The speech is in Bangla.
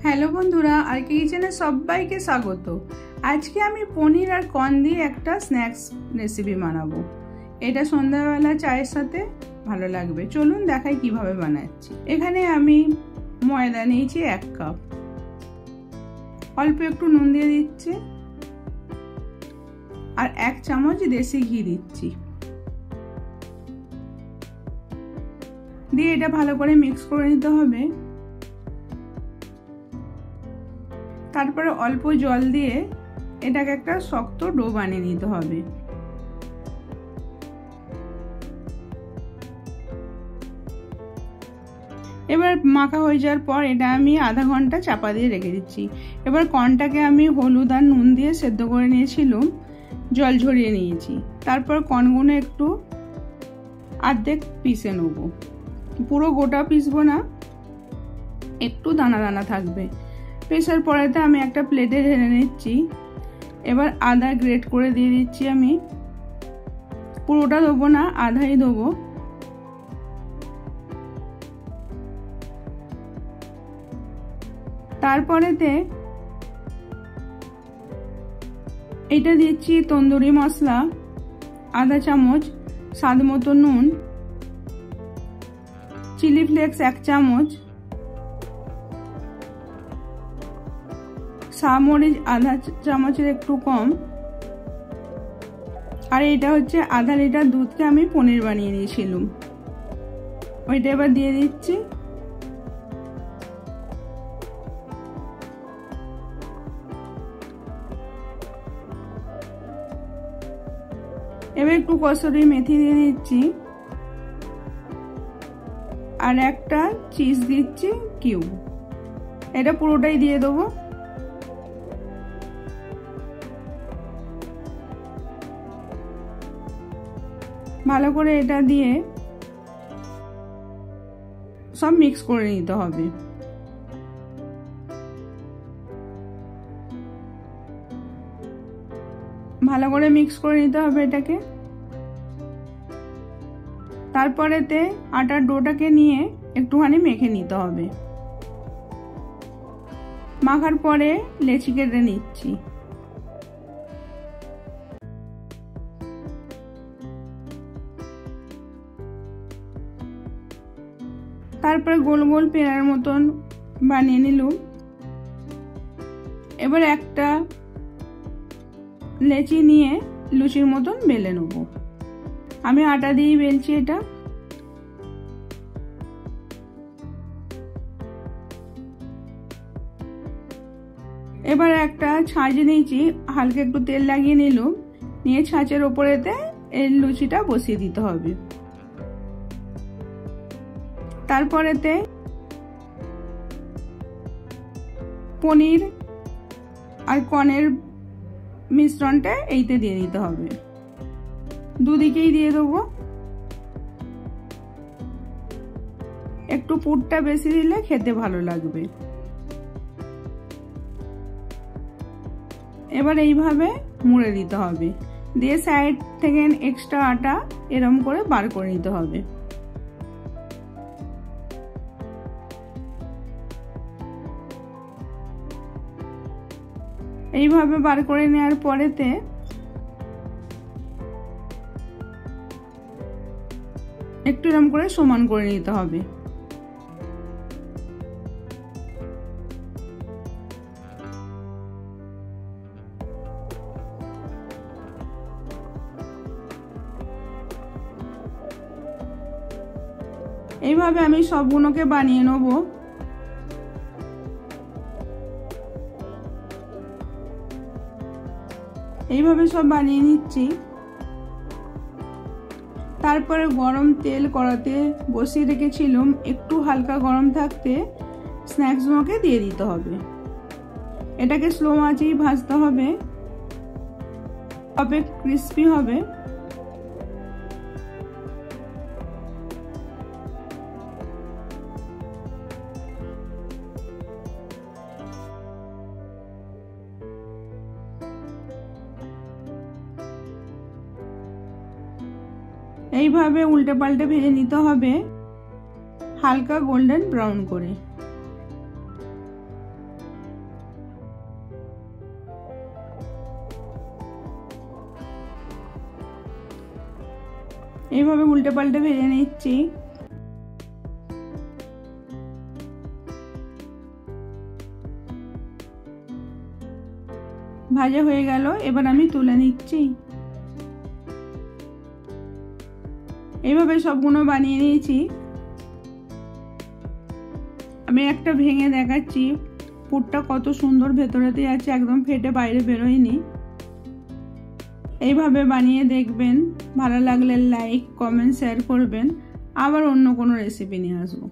হ্যালো বন্ধুরা, আরকে কিচেনে সবাইকে স্বাগত। আজকে আমি পনির আর কর্ন দিয়ে একটা স্ন্যাক্স রেসিপি বানাবো। এটা সন্ধ্যাবেলা চায়ের সাথে ভালো লাগবে। চলুন দেখাই কিভাবে বানাচ্ছি। এখানে আমি ময়দা নিয়েছি 1 কাপ, অল্প একটু নুন দিয়ে দিচ্ছি আর 1 চামচ দেশি ঘি দিচ্ছি, দিয়ে এটা ভালো করে মিক্স করে নিতে হবে। তারপরে অল্প জল দিয়ে এটাকে একটা শক্ত ডো বানিয়ে নিতে হবে। এবার মাখা হয়ে যাওয়ার পর এটা আমি আধা ঘন্টা চাপা দিয়ে রেখে দিচ্ছি। এবার কর্নটাকে আমি হলুদ আর নুন দিয়ে সেদ্ধ করে নিয়েছিলাম, জল ঝরিয়ে নিয়েছি। তারপর কর্নগুলো একটু অর্ধেক পিষে নেব, পুরো গোটা পিসবো না, একটু দানা দানা থাকবে। পেশার পরেতে আমি একটা প্লেটে ঢেলে নিচ্ছি। এবার আদা গ্রেট করে দিয়ে দিচ্ছি, আমি পুরোটা দেবো না, আধাই দেবো। তারপরেতে এটা দিচ্ছি তন্দুরি মশলা আধা চামচ, স্বাদ মতো নুন, চিলি ফ্লেক্স 1 চামচ, মরিচ আধা চামচের একটু কম, আর এটা হচ্ছে আধা লিটার দুধকে আমি পনির বানিয়ে নিয়েছিলাম, ওইটা এবার দিয়ে দিচ্ছি। এবার একটু কসুরি মেথি দিয়ে দিচ্ছি আর একটা চিজ দিচ্ছি কিউব, এটা পুরোটাই দিয়ে দেবো। ভালো করে এটা দিয়ে সব মিক্স করে নিতে হবে। ভালো করে মিক্স করে নিতে হবে এটাকে। তারপরেতে আটার ডোটাকে নিয়ে একটুখানি মেখে নিতে হবে। মাখার পরে লেচি কেটে নিচ্ছি। তারপরে গোল গোল পেয়ারার মতন বানিয়ে নিলাম। এবার একটা লেচি নিয়ে লুচির মতন বেলে নেব। আমি আটা দিয়ে বেলছি এটা। এবার একটা ছাঁচ নিয়েছি, হালকা একটু তেল লাগিয়ে নিলাম, নিয়ে ছাঁচের ওপরেতে এই লুচিটা বসিয়ে দিতে হবে। তারপরেতে পনির আর কর্নের মিশ্রণটা এইতে দিয়ে দিতে হবে, দুদিকেই দিয়ে দেবো। একটু পুরটা বেশি দিলে খেতে ভালো লাগবে। এবার এইভাবে মুড়ে দিতে হবে, দিয়ে সাইড থেকে এক্সট্রা আটা এরম করে বার করে নিতে হবে। এইভাবে বার করে নেওয়ার পরেতে একটু এরকম করে সমান করে নিতে হবে। এইভাবে আমি সবগুলোকে বানিয়ে নেব। এইভাবে সব বানিয়ে নিচ্ছি। তারপরে গরম তেল কড়াতে বসিয়ে রেখেছিলাম, একটু হালকা গরম থাকতে স্ন্যাক্সগুলোকে দিয়ে দিতে হবে। এটাকে স্লো আঁচেই ভাজতে হবে, তবে ক্রিস্পি হবে। এইভাবে উল্টে পাল্টে ভেজে নিতে হবে হালকা গোল্ডেন ব্রাউন করে। এইভাবে উল্টে পাল্টে ভেজে নিচ্ছি। ভাজা হয়ে গেল, এবার আমি তুলে নিচ্ছি। এইভাবে সবগুলো বানিয়ে নিয়েছি। আমি একটা ভেঙে দেখাচ্ছি পুরটা কত সুন্দর ভেতরেতে আছে, একদম ফেটে বাইরে বেরোয়নি। এইভাবে বানিয়ে দেখবেন, ভালো লাগলে লাইক কমেন্ট শেয়ার করবেন। আবার অন্য কোনো রেসিপি নিয়ে আসবো।